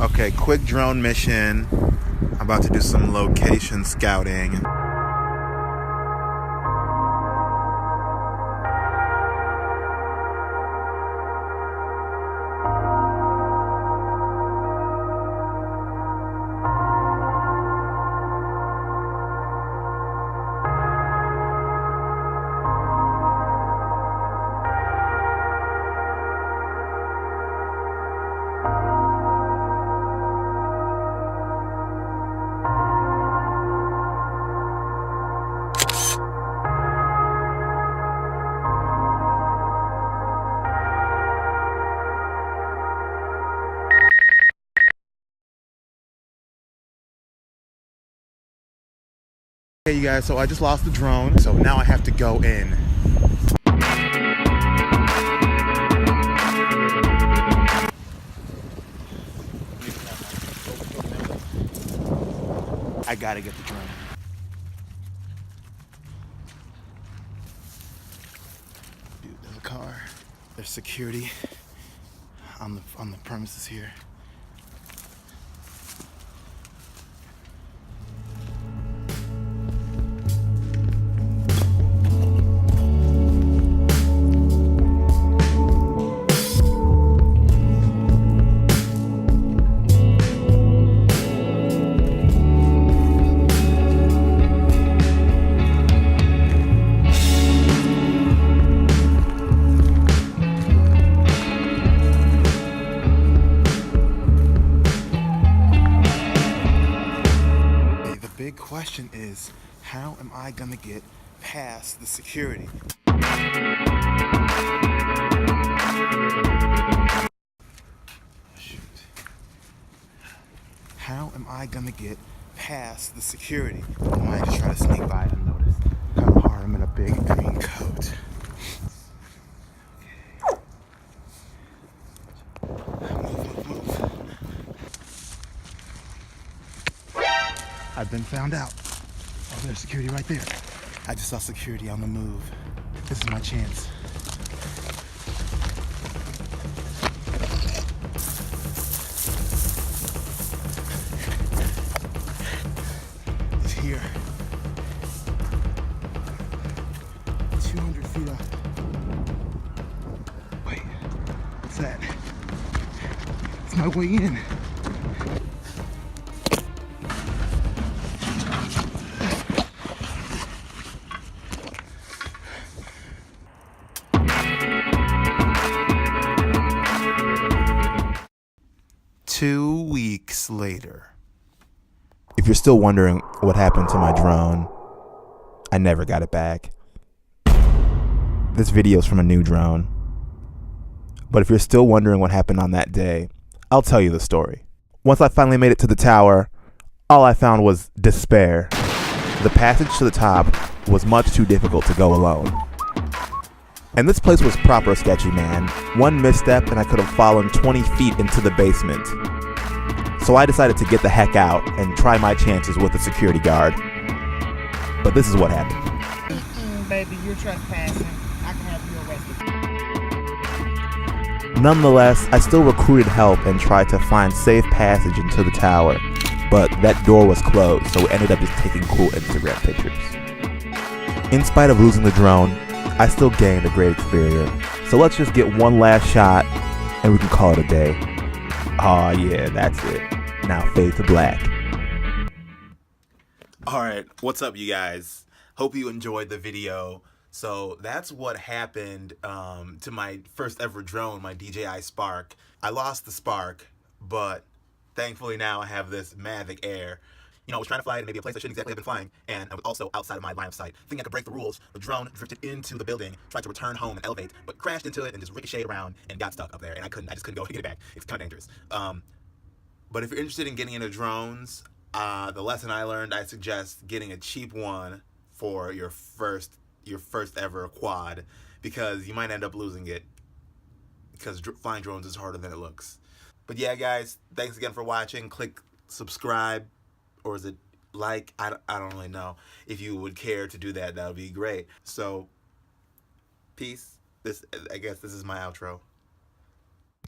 Okay, quick drone mission. I'm about to do some location scouting. Hey you guys, so I just lost the drone, so now I have to go in. I gotta get the drone. Dude, there's a car. There's security on the premises here. The big question is, how am I gonna get past the security? Shoot. How am I gonna get past the security? I might just try to sneak by and notice. Kind of hard, I'm in a big green coat. Move. I've been found out. Oh, there's security right there. I just saw security on the move. This is my chance. It's here. 200 feet up. Wait, what's that? It's my way in. Two weeks later. If you're still wondering what happened to my drone, I never got it back. This video's from a new drone. But if you're still wondering what happened on that day, I'll tell you the story. Once I finally made it to the tower, all I found was despair. The passage to the top was much too difficult to go alone. And this place was proper sketchy, man. One misstep and I could have fallen 20 feet into the basement. So I decided to get the heck out and try my chances with the security guard. But this is what happened. Baby, you're trespassing. I can have you arrested. Nonetheless, I still recruited help and tried to find safe passage into the tower. But that door was closed, so we ended up just taking cool Instagram pictures. In spite of losing the drone, I still gained a great experience. So let's just get one last shot and we can call it a day. Oh yeah, that's it. Now fade to black. Alright, what's up you guys? Hope you enjoyed the video. So that's what happened to my first ever drone, my DJI Spark. I lost the Spark, but thankfully now I have this Mavic Air. You know, I was trying to fly it in maybe a place I shouldn't exactly have been flying, and I was also outside of my line of sight. Thinking I could break the rules, the drone drifted into the building, tried to return home and elevate, but crashed into it and just ricocheted around and got stuck up there, and I just couldn't go to get it back. It's kind of dangerous. But if you're interested in getting into drones, the lesson I learned, I suggest getting a cheap one for your first ever quad, because you might end up losing it, because flying drones is harder than it looks. But yeah, guys, thanks again for watching. Click subscribe, or is it like? I don't really know. If you would care to do that, that would be great. So, peace. I guess this is my outro.